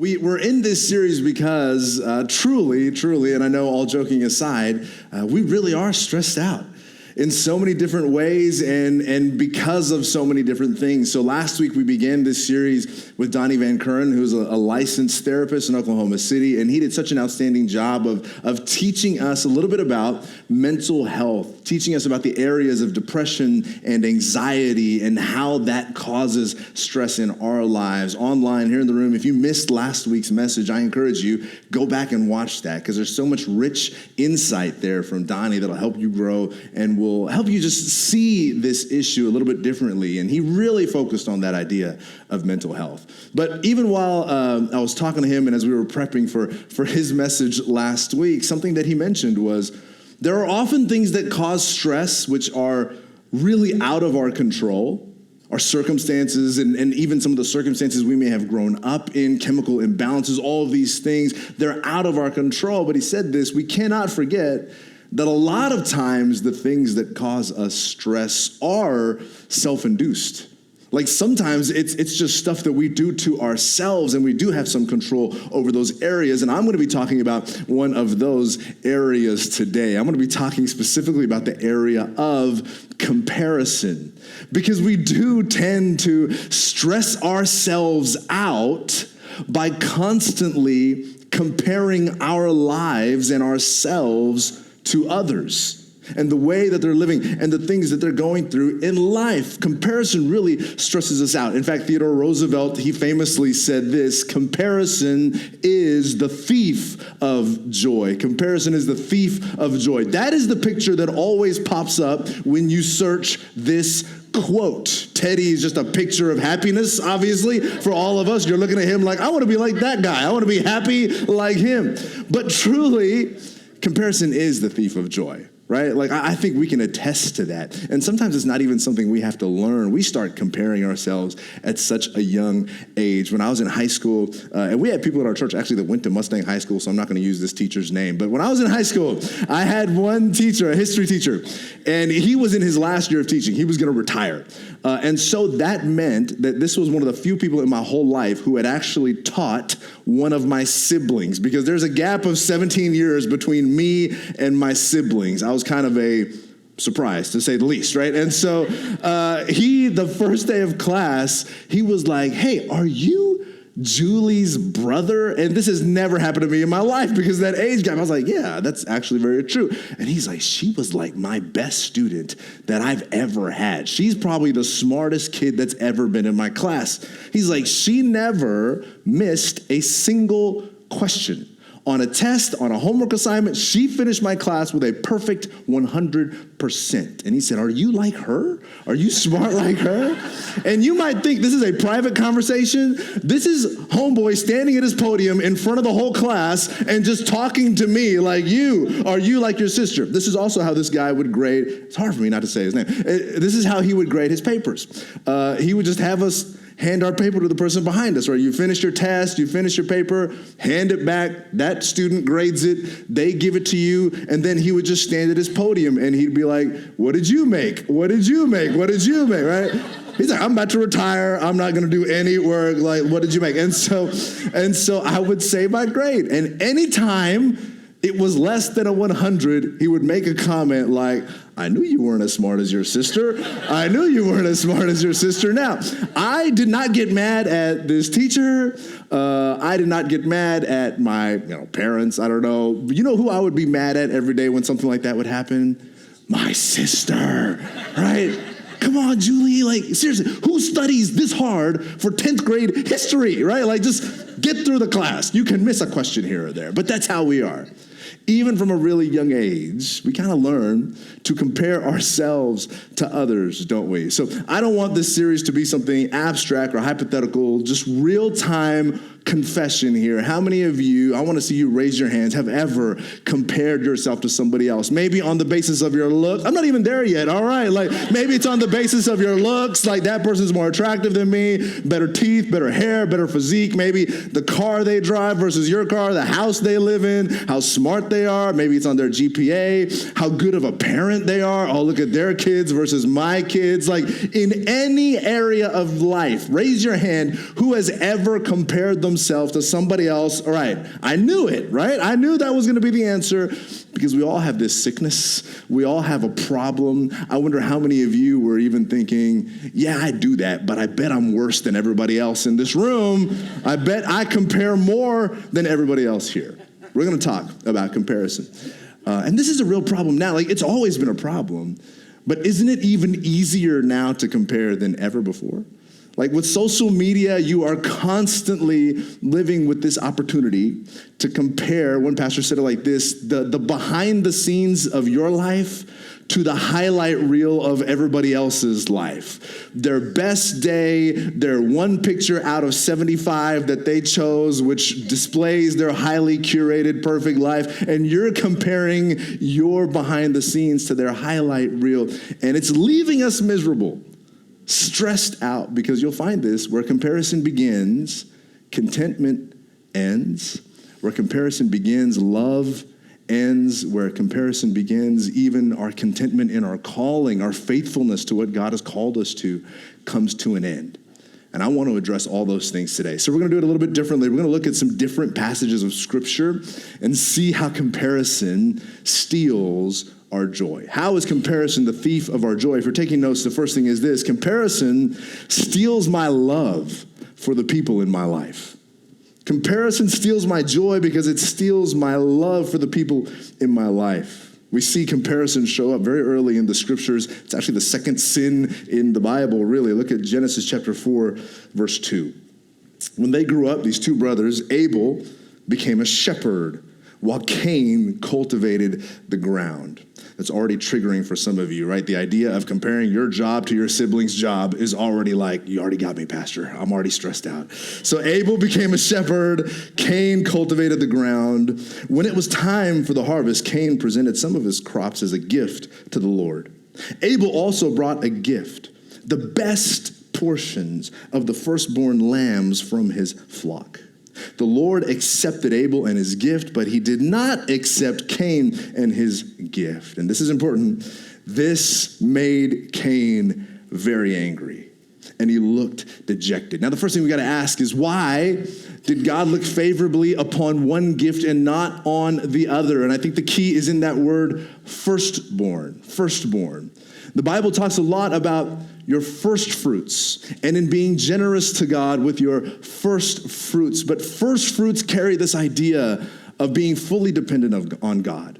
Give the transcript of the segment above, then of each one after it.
We're in this series because truly, and I know all joking aside, we really are stressed out in so many different ways and because of so many different things. So last week we began this series with Donnie Van Curren, who's a licensed therapist in Oklahoma City, and he did such an outstanding job of teaching us a little bit about mental health, teaching us about the areas of depression and anxiety and how that causes stress in our lives. Online here in the room, if you missed last week's message, I encourage you, go back and watch that because there's so much rich insight there from Donnie that'll help you grow and will help you just see this issue a little bit differently. And he really focused on that idea of mental health. But even while I was talking to him and as we were prepping for his message last week, something that he mentioned was there are often things that cause stress which are really out of our control. Our circumstances and even some of the circumstances we may have grown up in, chemical imbalances, all of these things, they're out of our control. But he said this, we cannot forget that a lot of times the things that cause us stress are self-induced. Like sometimes it's just stuff that we do to ourselves and we do have some control over those areas. And I'm going to be talking about one of those areas today. I'm going to be talking specifically about the area of comparison, because we do tend to stress ourselves out by constantly comparing our lives and ourselves to others and the way that they're living and the things that they're going through in life. Comparison really stresses us out. In fact, Theodore Roosevelt, he famously said this: comparison is the thief of joy. Comparison is the thief of joy. That is the picture that always pops up when you search this quote. Teddy is just a picture of happiness, obviously, for all of us. You're looking at him like, I want to be like that guy. I want to be happy like him. But truly, comparison is the thief of joy, right? Like, I think we can attest to that. And sometimes it's not even something we have to learn. We start comparing ourselves at such a young age. When I was in high school, and we had people in our church actually that went to Mustang High School, so I'm not going to use this teacher's name. But when I was in high school, I had one teacher, a history teacher, and he was in his last year of teaching. He was going to retire. And so that meant that this was one of the few people in my whole life who had actually taught one of my siblings, because there's a gap of 17 years between me and my siblings. I was kind of a surprise, to say the least, right? And so the first day of class, he was like, hey, are you Julie's brother? And this has never happened to me in my life because that age gap. I was like, yeah, that's actually very true. And he's like, she was like my best student that I've ever had. She's probably the smartest kid that's ever been in my class. He's like, she never missed a single question. On a test, on a homework assignment, she finished my class with a perfect 100%. And he said, are you like her? Are you smart like her? And you might think this is a private conversation. This is homeboy standing at his podium in front of the whole class and just talking to me like, are you like your sister? This is also how this guy would grade. It's hard for me not to say his name. This is how he would grade his papers. He would just have us hand our paper to the person behind us, right? You finish your test, you finish your paper, hand it back, that student grades it, they give it to you, and then he would just stand at his podium and he'd be like, what did you make? What did you make? What did you make, right? He's like, I'm about to retire, I'm not gonna do any work, like, what did you make? And so I would say my grade, and anytime it was less than a 100, he would make a comment like, I knew you weren't as smart as your sister. I knew you weren't as smart as your sister. Now, I did not get mad at this teacher. I did not get mad at my parents. I don't know. You know who I would be mad at every day when something like that would happen? My sister, right? Come on, Julie, like, seriously, who studies this hard for 10th grade history, right? Like, just get through the class. You can miss a question here or there, but that's how we are. Even from a really young age, we kind of learn to compare ourselves to others, don't we? So I don't want this series to be something abstract or hypothetical, just real-time confession here. How many of you, I want to see you raise your hands, have ever compared yourself to somebody else? Maybe on the basis of your look. I'm not even there yet, all right? Like, maybe it's on the basis of your looks, like that person's more attractive than me, better teeth, better hair, better physique, maybe the car they drive versus your car, the house they live in, how smart they are, maybe it's on their GPA, how good of a parent they are, oh, look at their kids versus my kids. Like, in any area of life, raise your hand, who has ever compared himself to somebody else. All right, I knew it, right? I knew that was going to be the answer because we all have this sickness. We all have a problem. I wonder how many of you were even thinking, yeah, I do that, but I bet I'm worse than everybody else in this room. I bet I compare more than everybody else here. We're going to talk about comparison. And this is a real problem now. Like, it's always been a problem. But isn't it even easier now to compare than ever before? Like with social media, you are constantly living with this opportunity to compare. One pastor said it like this, the behind the scenes of your life to the highlight reel of everybody else's life. Their best day, their one picture out of 75 that they chose, which displays their highly curated, perfect life. And you're comparing your behind the scenes to their highlight reel. And it's leaving us miserable, stressed out, because you'll find this, where comparison begins, contentment ends. Where comparison begins, love ends. Where comparison begins, even our contentment in our calling, our faithfulness to what God has called us to, comes to an end. And I want to address all those things today. So we're going to do it a little bit differently. We're going to look at some different passages of Scripture and see how comparison steals our joy. How is comparison the thief of our joy? If you're taking notes, the first thing is this: comparison steals my love for the people in my life. Comparison steals my joy because it steals my love for the people in my life. We see comparison show up very early in the Scriptures. It's actually the second sin in the Bible, really. Look at Genesis chapter 4, verse 2. When they grew up, these two brothers, Abel became a shepherd, while Cain cultivated the ground. That's already triggering for some of you, right? The idea of comparing your job to your sibling's job is already like, you already got me, Pastor. I'm already stressed out. So Abel became a shepherd. Cain cultivated the ground. When it was time for the harvest, Cain presented some of his crops as a gift to the Lord. Abel also brought a gift, the best portions of the firstborn lambs from his flock. The Lord accepted Abel and his gift, but he did not accept Cain and his gift. And this is important. This made Cain very angry, and he looked dejected. Now, the first thing we got to ask is, why did God look favorably upon one gift and not on the other? And I think the key is in that word, firstborn. Firstborn. The Bible talks a lot about your first fruits and in being generous to God with your first fruits. But first fruits carry this idea of being fully dependent on God.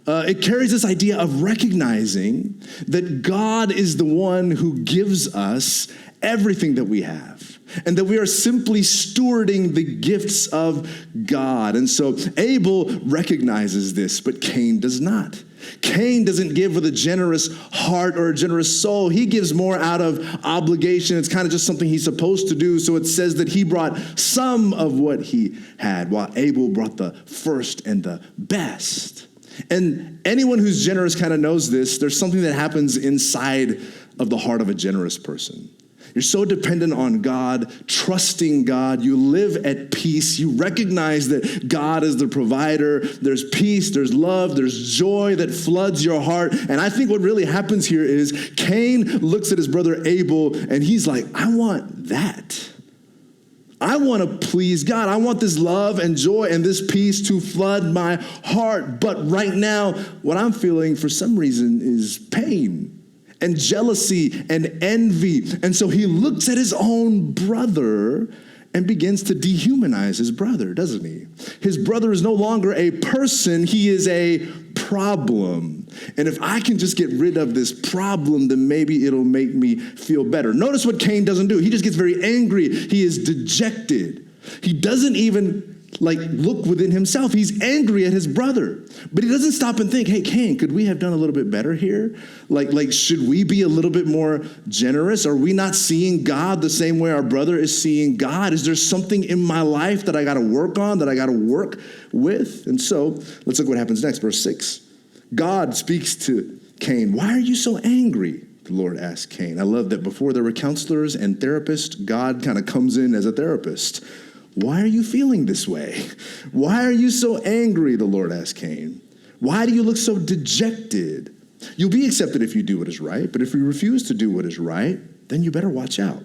It carries this idea of recognizing that God is the one who gives us everything that we have, and that we are simply stewarding the gifts of God. And so Abel recognizes this, but Cain does not. Cain doesn't give with a generous heart or a generous soul. He gives more out of obligation. It's kind of just something he's supposed to do. So it says that he brought some of what he had, while Abel brought the first and the best. And anyone who's generous kind of knows this. There's something that happens inside of the heart of a generous person. You're so dependent on God, trusting God. You live at peace. You recognize that God is the provider. There's peace, there's love, there's joy that floods your heart. And I think what really happens here is Cain looks at his brother Abel and he's like, I want that. I want to please God. I want this love and joy and this peace to flood my heart. But right now, what I'm feeling for some reason is pain and jealousy and envy. And so he looks at his own brother and begins to dehumanize his brother, doesn't he? His brother is no longer a person, he is a problem. And if I can just get rid of this problem, then maybe it'll make me feel better. Notice what Cain doesn't do. He just gets very angry. He is dejected. He doesn't even look within himself. He's angry at his brother. But he doesn't stop and think, hey, Cain, could we have done a little bit better here? Should we be a little bit more generous? Are we not seeing God the same way our brother is seeing God? Is there something in my life that I got to work on, that I got to work with? And so let's look what happens next. Verse 6. God speaks to Cain. Why are you so angry? The Lord asked Cain. I love that before there were counselors and therapists, God kind of comes in as a therapist. Why are you feeling this way? Why are you so angry? The Lord asked Cain. Why do you look so dejected? You'll be accepted if you do what is right, but if you refuse to do what is right, then you better watch out.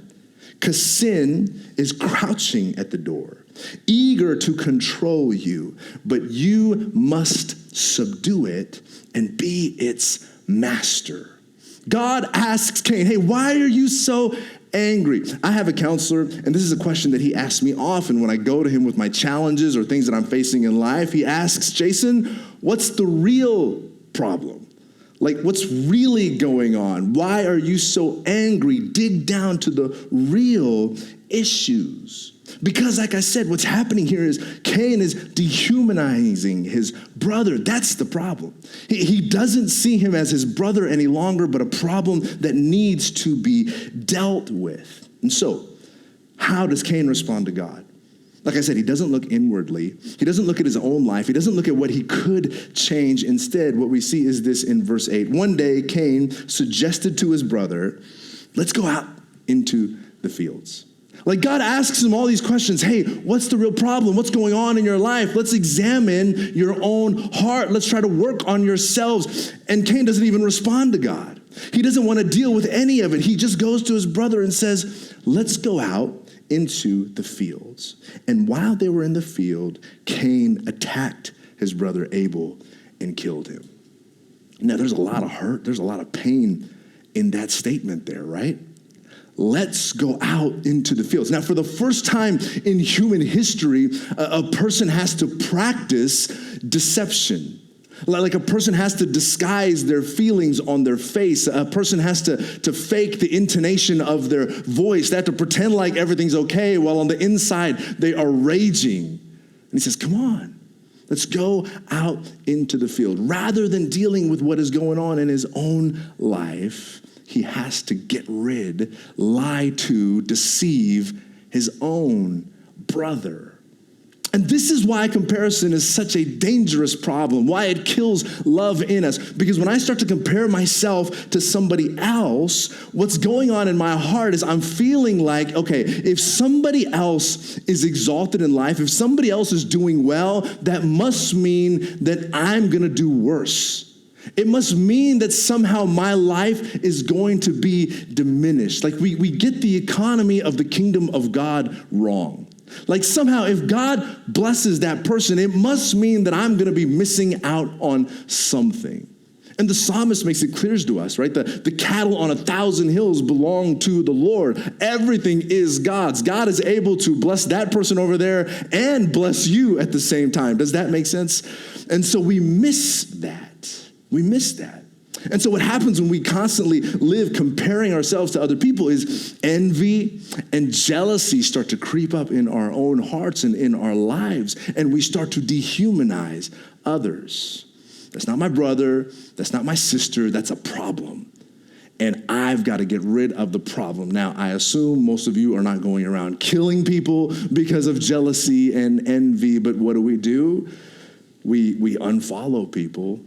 Because sin is crouching at the door, eager to control you, but you must subdue it and be its master. God asks Cain, hey, why are you so angry? I have a counselor, and this is a question that he asks me often when I go to him with my challenges or things that I'm facing in life. He asks, Jason, what's the real problem? Like, what's really going on? Why are you so angry? Dig down to the real issues. Because, like I said, what's happening here is Cain is dehumanizing his brother. That's the problem. He doesn't see him as his brother any longer, but a problem that needs to be dealt with. And so, how does Cain respond to God? Like I said, he doesn't look inwardly. He doesn't look at his own life. He doesn't look at what he could change. Instead, what we see is this in verse 8. One day, Cain suggested to his brother, let's go out into the fields. Like God asks him all these questions. Hey, what's the real problem? What's going on in your life? Let's examine your own heart. Let's try to work on yourselves. And Cain doesn't even respond to God. He doesn't want to deal with any of it. He just goes to his brother and says, let's go out into the fields. And while they were in the field, Cain attacked his brother Abel and killed him. Now, there's a lot of hurt. There's a lot of pain in that statement there, right? Let's go out into the fields. Now, for the first time in human history, a person has to practice deception. Like a person has to disguise their feelings on their face. A person has to fake the intonation of their voice. They have to pretend like everything's okay while on the inside they are raging. And he says, come on, let's go out into the field. Rather than dealing with what is going on in his own life, he has to get rid, lie to, deceive his own brother. And this is why comparison is such a dangerous problem, why it kills love in us. Because when I start to compare myself to somebody else, what's going on in my heart is I'm feeling like, okay, if somebody else is exalted in life, if somebody else is doing well, that must mean that I'm going to do worse. It must mean that somehow my life is going to be diminished. Like we get the economy of the kingdom of God wrong. Like somehow if God blesses that person, it must mean that I'm going to be missing out on something. And the psalmist makes it clear to us, right? The cattle on 1,000 hills belong to the Lord. Everything is God's. God is able to bless that person over there and bless you at the same time. Does that make sense? And so we miss that. We miss that. And so what happens when we constantly live comparing ourselves to other people is envy and jealousy start to creep up in our own hearts and in our lives, and we start to dehumanize others. That's not my brother. That's not my sister. That's a problem. And I've got to get rid of the problem. Now, I assume most of you are not going around killing people because of jealousy and envy, but what do? We unfollow people.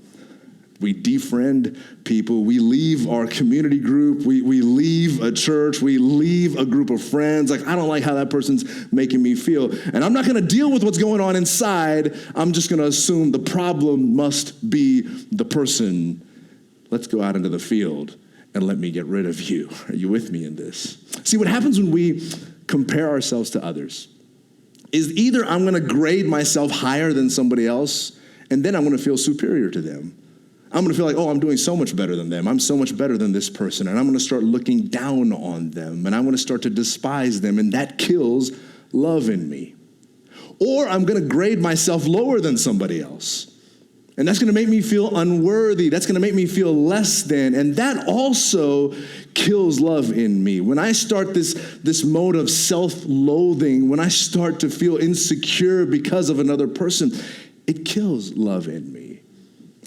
We defriend people. We leave our community group. We leave a church. We leave a group of friends. Like, I don't like how that person's making me feel. And I'm not going to deal with what's going on inside. I'm just going to assume the problem must be the person. Let's go out into the field and let me get rid of you. Are you with me in this? See, what happens when we compare ourselves to others is either I'm going to grade myself higher than somebody else, and then I'm going to feel superior to them. I'm going to feel like, oh, I'm doing so much better than them. I'm so much better than this person. And I'm going to start looking down on them. And I'm going to start to despise them. And that kills love in me. Or I'm going to grade myself lower than somebody else. And that's going to make me feel unworthy. That's going to make me feel less than. And that also kills love in me. When I start this mode of self-loathing, when I start to feel insecure because of another person, it kills love in me.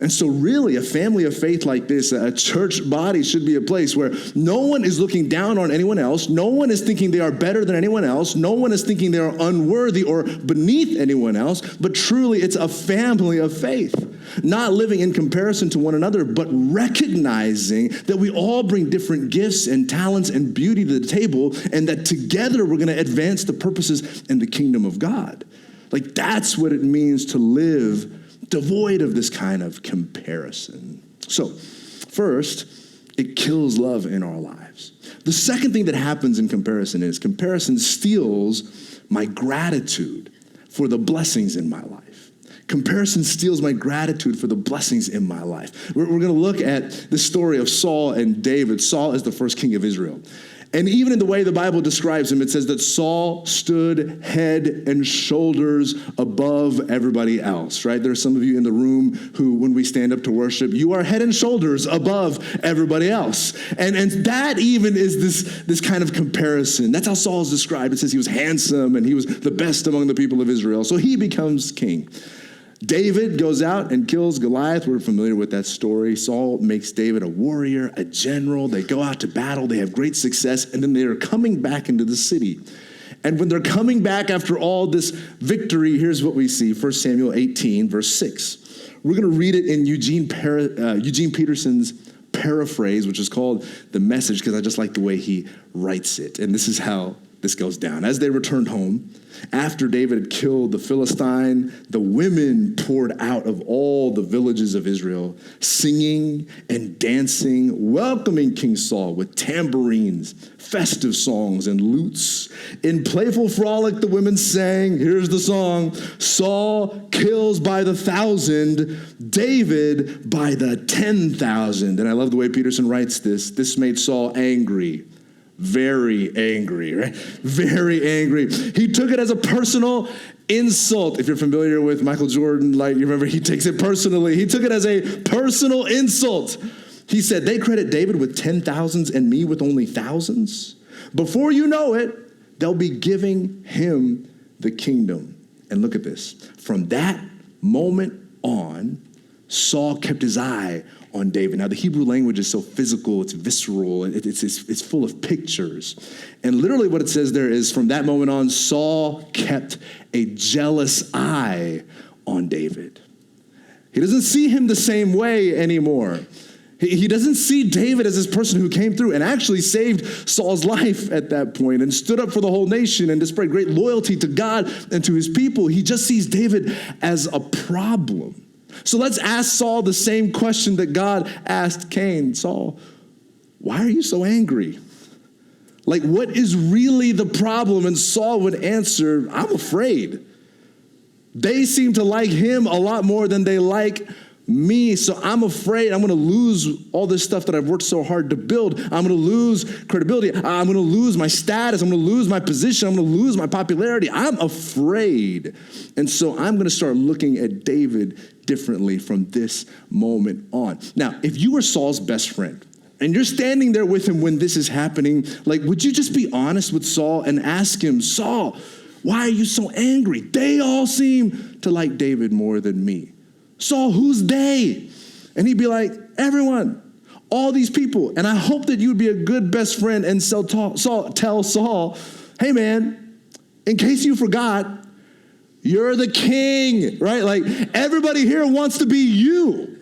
And so really, a family of faith like this, a church body should be a place where no one is looking down on anyone else. No one is thinking they are better than anyone else. No one is thinking they are unworthy or beneath anyone else. But truly, it's a family of faith. Not living in comparison to one another, but recognizing that we all bring different gifts and talents and beauty to the table, and that together we're going to advance the purposes in the kingdom of God. Like, that's what it means to live devoid of this kind of comparison. So, first, It kills love in our lives. The second thing that happens in comparison is comparison steals my gratitude for the blessings in my life. Comparison steals my gratitude for the blessings in my life. We're going to look at the story of Saul and David. Saul is the first king of Israel. And even in the way the Bible describes him, it says that Saul stood head and shoulders above everybody else, right? There are some of you in the room who, when we stand up to worship, you are head and shoulders above everybody else. And that even is this kind of comparison. That's how Saul is described. It says he was handsome and he was the best among the people of Israel. So he becomes king. David goes out and kills Goliath. We're familiar with that story. Saul makes David a warrior, a general. They go out to battle. They have great success. And then they are coming back into the city. And when they're coming back after all this victory, here's what we see. 1 Samuel 18, verse 6. We're going to read it in Eugene Peterson's paraphrase, which is called The Message, because I just like the way he writes it. And this is how this goes down. As they returned home, after David had killed the Philistine, the women poured out of all the villages of Israel, singing and dancing, welcoming King Saul with tambourines, festive songs, and lutes. In playful frolic, the women sang, here's the song, Saul kills by the 1,000, David by the 10,000. And I love the way Peterson writes this. This made Saul angry. Very angry, right? Very angry. He took it as a personal insult. If you're familiar with Michael Jordan, you remember he takes it personally. He took it as a personal insult. He said, they credit David with 10,000s and me with only thousands. Before you know it, they'll be giving him the kingdom. And look at this. From that moment on, Saul kept his eye on David. Now, the Hebrew language is so physical, it's visceral, and it's full of pictures. And literally what it says there is, from that moment on, Saul kept a jealous eye on David. He doesn't see him the same way anymore. He doesn't see David as this person who came through and actually saved Saul's life at that point and stood up for the whole nation and displayed great loyalty to God and to his people. He just sees David as a problem. So let's ask Saul the same question that God asked Cain. Saul, why are you so angry? What is really the problem? And Saul would answer, I'm afraid. They seem to like him a lot more than they like me, so I'm afraid I'm going to lose all this stuff that I've worked so hard to build. I'm going to lose credibility. I'm going to lose my status. I'm going to lose my position. I'm going to lose my popularity. I'm afraid. And so I'm going to start looking at David differently from this moment on. Now, if you were Saul's best friend, and you're standing there with him when this is happening, would you just be honest with Saul and ask him, Saul, why are you so angry? They all seem to like David more than me. Saul, who's they? And he'd be like, everyone, all these people. And I hope that you would be a good best friend and tell Saul, hey man, in case you forgot, you're the king, right? Everybody here wants to be you.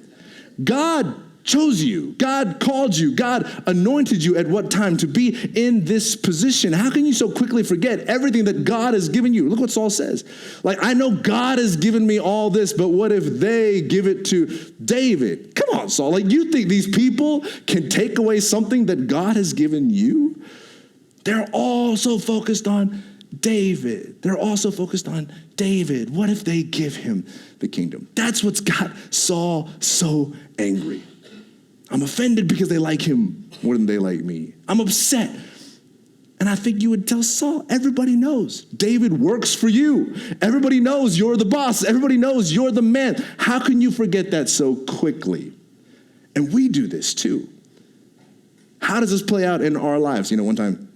God chose you. God called you. God anointed you at what time to be in this position. How can you so quickly forget everything that God has given you? Look what Saul says. I know God has given me all this, but what if they give it to David? Come on, Saul. You think these people can take away something that God has given you? They're all so focused on David. They're also focused on David. What if they give him the kingdom? That's what's got Saul so angry. I'm offended because they like him more than they like me. I'm upset. And I think you would tell Saul, everybody knows David works for you. Everybody knows you're the boss. Everybody knows you're the man. How can you forget that so quickly? And we do this too. How does this play out in our lives? One time,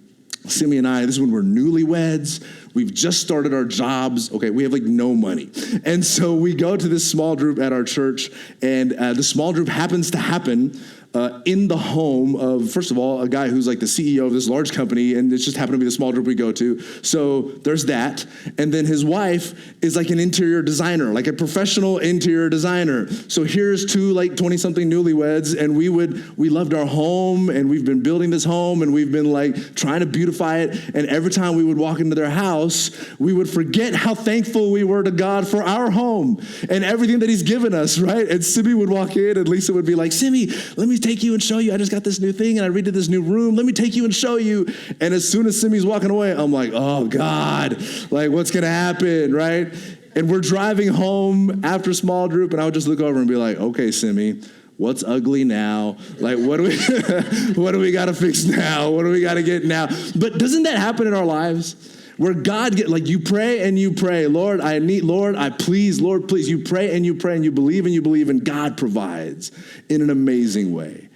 Simi and I, this is when we're newlyweds. We've just started our jobs. Okay, we have no money. And so we go to this small group at our church, and the small group happens to happen in the home of, first of all, a guy who's the CEO of this large company, and it just happened to be the small group we go to. So there's that. And then his wife is an interior designer, a professional interior designer. So here's two 20-something newlyweds, and we loved our home, and we've been building this home, and we've been trying to beautify it. And every time we would walk into their house, we would forget how thankful we were to God for our home and everything that he's given us, right? And Simi would walk in, and Lisa would be like, Simi, let me take you and show you. I just got this new thing and I redid this new room. Let me take you and show you. And as soon as Simi's walking away, I'm like, oh God, like what's going to happen, right? And we're driving home after small group, and I would just look over and be like, okay, Simi, what's ugly now? Like, what do we got to fix now? What do we got to get now? But doesn't that happen in our lives? Where God you pray and you pray, Lord, I need, Lord, I please, Lord, please. You pray and you believe and God provides in an amazing way.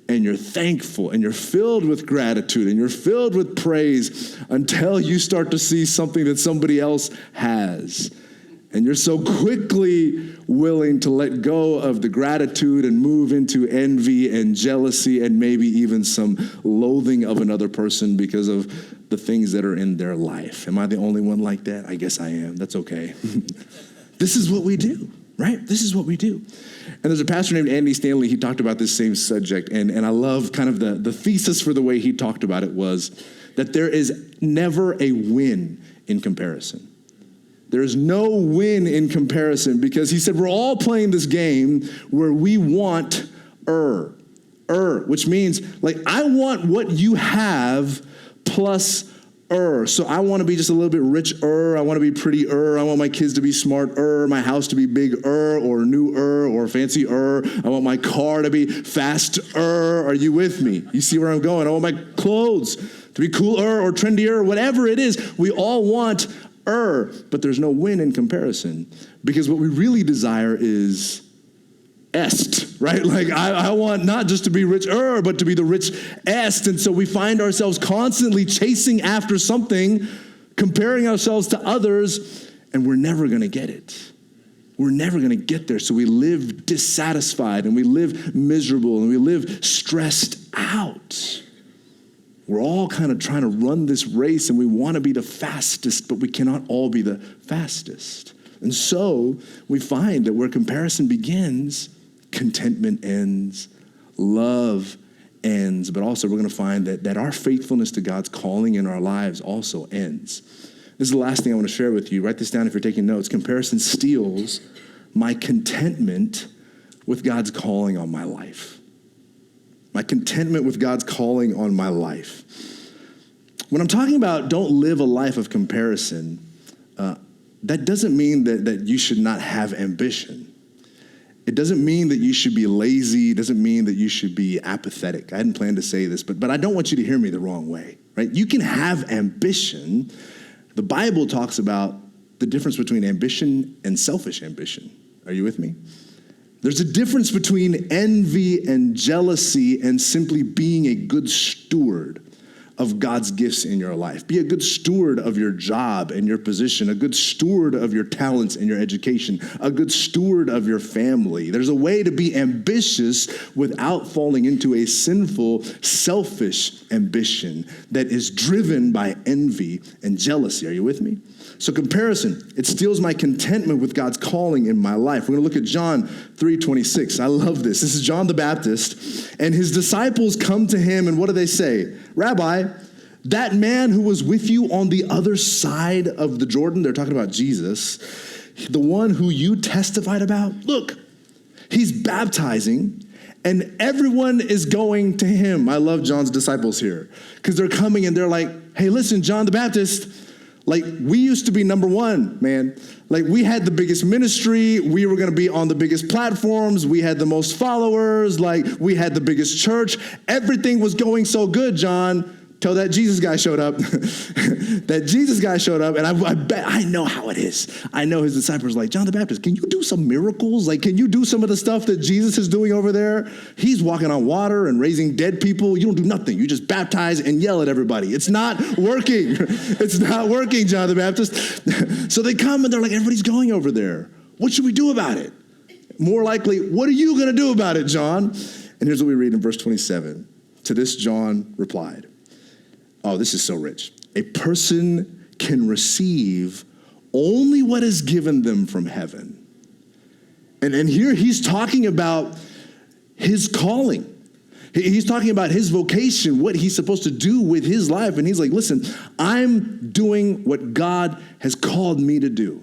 And you're thankful and you're filled with gratitude and you're filled with praise until you start to see something that somebody else has. And you're so quickly willing to let go of the gratitude and move into envy and jealousy and maybe even some loathing of another person because of the things that are in their life. Am I the only one like that? I guess I am. That's okay. This is what we do, right? This is what we do. And there's a pastor named Andy Stanley. He talked about this same subject. And I love kind of the thesis for the way he talked about it was that there is never a win in comparison. There is no win in comparison because he said we're all playing this game where we want which means like I want what you have plus So I want to be just a little bit richer. I want to be prettier. I want my kids to be smarter, my house to be bigger or newer or fancier. I want my car to be faster. Are you with me? You see where I'm going? I want my clothes to be cooler or trendier, whatever it is. We all want but there's no win in comparison because what we really desire is right? Like I want not just to be richer, but to be the richest. And so we find ourselves constantly chasing after something, comparing ourselves to others, and we're never going to get it. We're never going to get there. So we live dissatisfied and we live miserable and we live stressed out. We're all kind of trying to run this race and we want to be the fastest, but we cannot all be the fastest. And so we find that where comparison begins, contentment ends, love ends, but also we're going to find that our faithfulness to God's calling in our lives also ends. This is the last thing I want to share with you. Write this down if you're taking notes. Comparison steals my contentment with God's calling on my life. My contentment with God's calling on my life. When I'm talking about don't live a life of comparison, that doesn't mean that you should not have ambition. It doesn't mean that you should be lazy. It doesn't mean that you should be apathetic. I hadn't planned to say this, but I don't want you to hear me the wrong way, right? You can have ambition. The Bible talks about the difference between ambition and selfish ambition. Are you with me? There's a difference between envy and jealousy and simply being a good steward of God's gifts in your life. Be a good steward of your job and your position, a good steward of your talents and your education, a good steward of your family. There's a way to be ambitious without falling into a sinful, selfish ambition that is driven by envy and jealousy. Are you with me? So comparison, it steals my contentment with God's calling in my life. We're going to look at John 3:26. I love this. This is John the Baptist, and his disciples come to him, and what do they say? Rabbi, that man who was with you on the other side of the Jordan, they're talking about Jesus, the one who you testified about, look, he's baptizing, and everyone is going to him. I love John's disciples here, because they're coming and they're like, hey, listen, John the Baptist, like, we used to be number one, man. Like, we had the biggest ministry. We were going to be on the biggest platforms. We had the most followers. Like, we had the biggest church. Everything was going so good, John, till that Jesus guy showed up. That Jesus guy showed up, and I bet, I know how it is. I know his disciples are like, John the Baptist, can you do some miracles? Like, can you do some of the stuff that Jesus is doing over there? He's walking on water and raising dead people. You don't do nothing. You just baptize and yell at everybody. It's not working. It's not working, John the Baptist. So they come, and they're like, everybody's going over there. What should we do about it? More likely, what are you going to do about it, John? And here's what we read in verse 27. To this, John replied, oh, this is so rich. A person can receive only what is given them from heaven. And here he's talking about his calling. He's talking about his vocation, what he's supposed to do with his life. And he's like, listen, I'm doing what God has called me to do.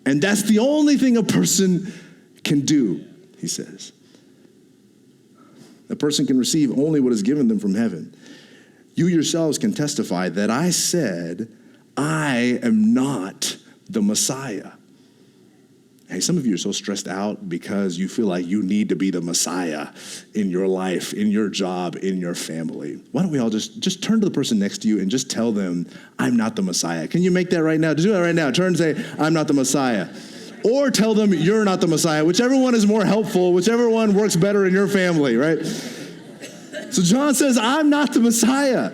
And that's the only thing a person can do, he says. A person can receive only what is given them from heaven. You yourselves can testify that I said, I am not the Messiah. Hey, some of you are so stressed out because you feel like you need to be the Messiah in your life, in your job, in your family. Why don't we all just turn to the person next to you and just tell them, I'm not the Messiah. Can you make that right now? Just do that right now. Turn and say, I'm not the Messiah. Or tell them you're not the Messiah. Whichever one is more helpful, whichever one works better in your family, right? So John says, I'm not the Messiah.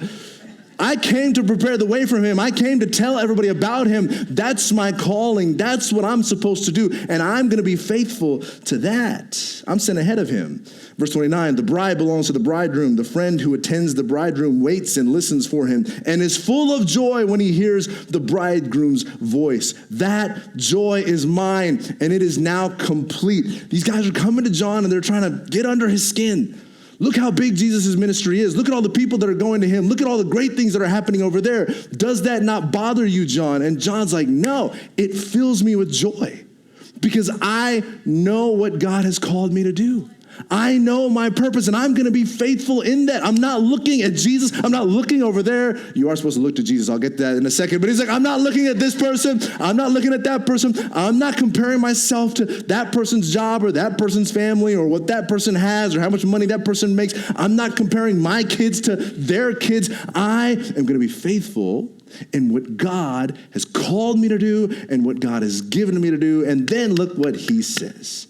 I came to prepare the way for him. I came to tell everybody about him. That's my calling. That's what I'm supposed to do. And I'm going to be faithful to that. I'm sent ahead of him. Verse 29, the bride belongs to the bridegroom. The friend who attends the bridegroom waits and listens for him and is full of joy when he hears the bridegroom's voice. That joy is mine, and it is now complete. These guys are coming to John, and they're trying to get under his skin. Look how big Jesus' ministry is. Look at all the people that are going to him. Look at all the great things that are happening over there. Does that not bother you, John? And John's like, no, it fills me with joy because I know what God has called me to do. I know my purpose, and I'm going to be faithful in that. I'm not looking at Jesus. I'm not looking over there. You are supposed to look to Jesus. I'll get to that in a second. But he's like, I'm not looking at this person. I'm not looking at that person. I'm not comparing myself to that person's job or that person's family or what that person has or how much money that person makes. I'm not comparing my kids to their kids. I am going to be faithful in what God has called me to do and what God has given me to do. And then look what he says.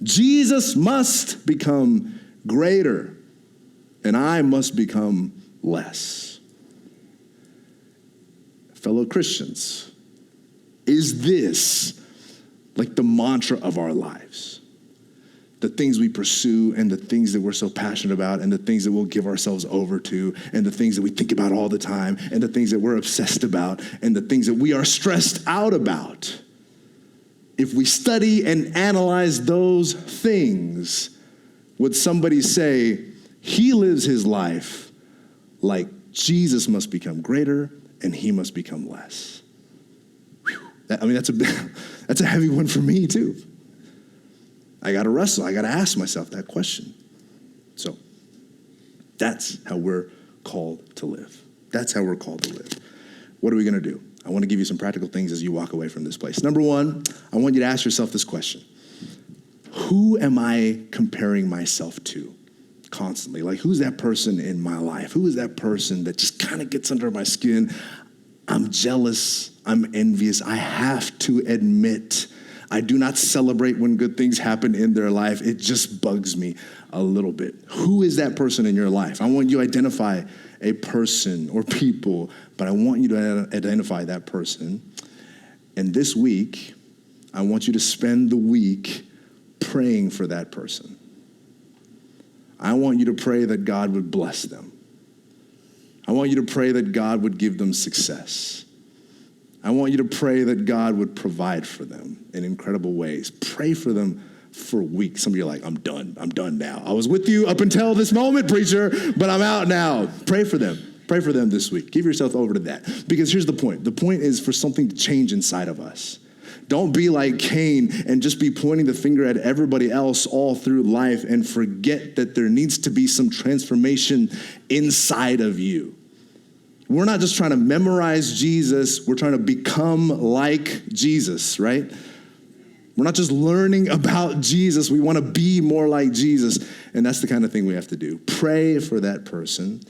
Jesus must become greater, and I must become less. Fellow Christians, is this like the mantra of our lives? The things we pursue and the things that we're so passionate about and the things that we'll give ourselves over to and the things that we think about all the time and the things that we're obsessed about and the things that we are stressed out about. If we study and analyze those things, would somebody say, he lives his life like Jesus must become greater and he must become less? Whew. That's a heavy one for me too. I got to wrestle. I got to ask myself that question. So that's how we're called to live. That's how we're called to live. What are we going to do? I want to give you some practical things as you walk away from this place. Number one, I want you to ask yourself this question. Who am I comparing myself to constantly? Like, who's that person in my life? Who is that person that just kind of gets under my skin? I'm jealous. I'm envious. I have to admit, I do not celebrate when good things happen in their life. It just bugs me a little bit. Who is that person in your life? I want you to identify a person or people, but I want you to identify that person. And this week, I want you to spend the week praying for that person. I want you to pray that God would bless them. I want you to pray that God would give them success. I want you to pray that God would provide for them in incredible ways. Pray for them for weeks. Some of you are like, I'm done now. I was with you up until this moment, preacher, but I'm out now. Pray for them. Pray for them this week. Give yourself over to that. Because here's the point. The point is for something to change inside of us. Don't be like Cain and just be pointing the finger at everybody else all through life and forget that there needs to be some transformation inside of you. We're not just trying to memorize Jesus. We're trying to become like Jesus, right? We're not just learning about Jesus. We want to be more like Jesus. And that's the kind of thing we have to do. Pray for that person.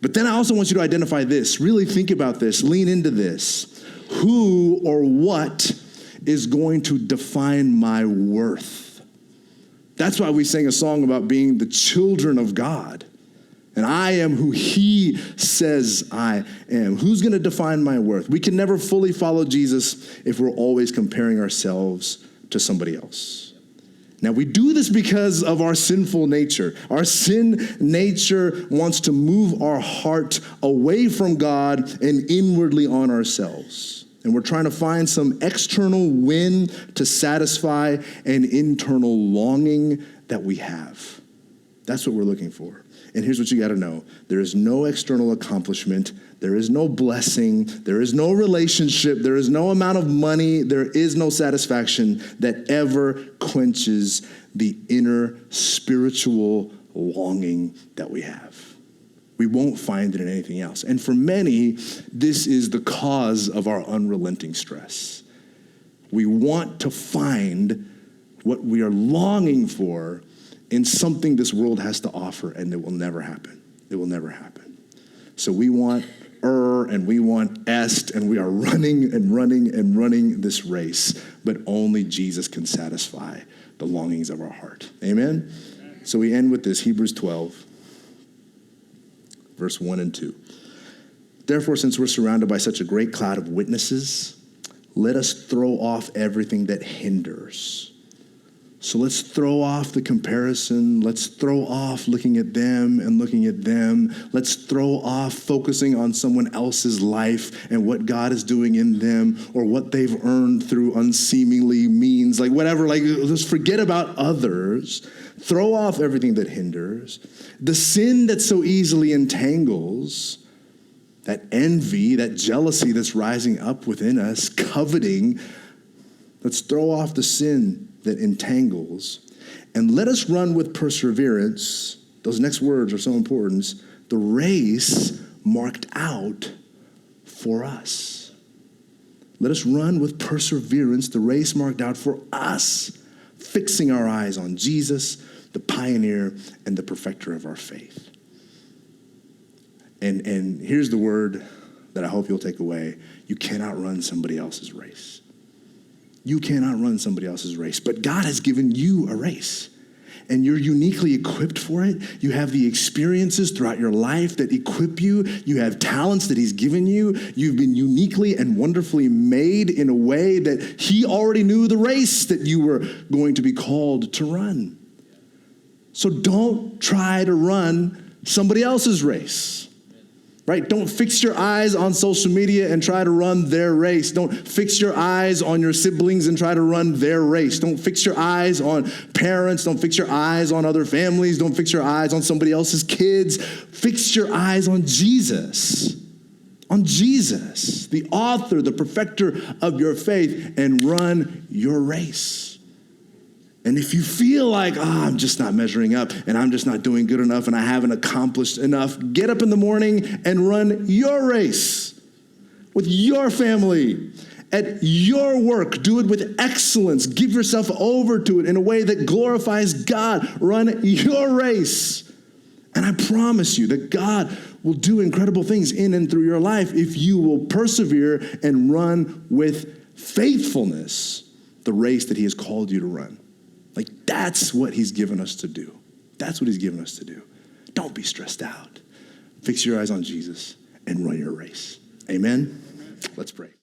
But then I also want you to identify this. Really think about this. Lean into this. Who or what is going to define my worth? That's why we sang a song about being the children of God. And I am who he says I am. Who's going to define my worth? We can never fully follow Jesus if we're always comparing ourselves to somebody else. Now, we do this because of our sinful nature. Our sin nature wants to move our heart away from God and inwardly on ourselves. And we're trying to find some external win to satisfy an internal longing that we have. That's what we're looking for. And here's what you got to know. There is no external accomplishment. There is no blessing. There is no relationship. There is no amount of money. There is no satisfaction that ever quenches the inner spiritual longing that we have. We won't find it in anything else. And for many, this is the cause of our unrelenting stress. We want to find what we are longing for in something this world has to offer, and it will never happen. It will never happen. So we want and we want est, and we are running and running and running this race, but only Jesus can satisfy the longings of our heart. Amen? So we end with this, Hebrews 12, verse 1 and 2. Therefore, since we're surrounded by such a great cloud of witnesses, let us throw off everything that hinders. So let's throw off the comparison. Let's throw off looking at them and looking at them. Let's throw off focusing on someone else's life and what God is doing in them or what they've earned through unseemly means, like whatever. Like, let's forget about others. Throw off everything that hinders. The sin that so easily entangles, that envy, that jealousy that's rising up within us, coveting. Let's throw off the sin that entangles, and let us run with perseverance. Those next words are so important. The race marked out for us. Let us run with perseverance, the race marked out for us, fixing our eyes on Jesus, the pioneer and the perfecter of our faith. And here's the word that I hope you'll take away. You cannot run somebody else's race. You cannot run somebody else's race, but God has given you a race, and you're uniquely equipped for it. You have the experiences throughout your life that equip you. You have talents that he's given you. You've been uniquely and wonderfully made in a way that he already knew the race that you were going to be called to run. So don't try to run somebody else's race. Right? Don't fix your eyes on social media and try to run their race. Don't fix your eyes on your siblings and try to run their race. Don't fix your eyes on parents. Don't fix your eyes on other families. Don't fix your eyes on somebody else's kids. Fix your eyes on Jesus. On Jesus, the author, the perfecter of your faith, and run your race. And if you feel like, I'm just not measuring up and I'm just not doing good enough and I haven't accomplished enough, get up in the morning and run your race with your family, at your work. Do it with excellence. Give yourself over to it in a way that glorifies God. Run your race. And I promise you that God will do incredible things in and through your life if you will persevere and run with faithfulness the race that he has called you to run. Like, that's what he's given us to do. That's what he's given us to do. Don't be stressed out. Fix your eyes on Jesus and run your race. Amen? Let's pray.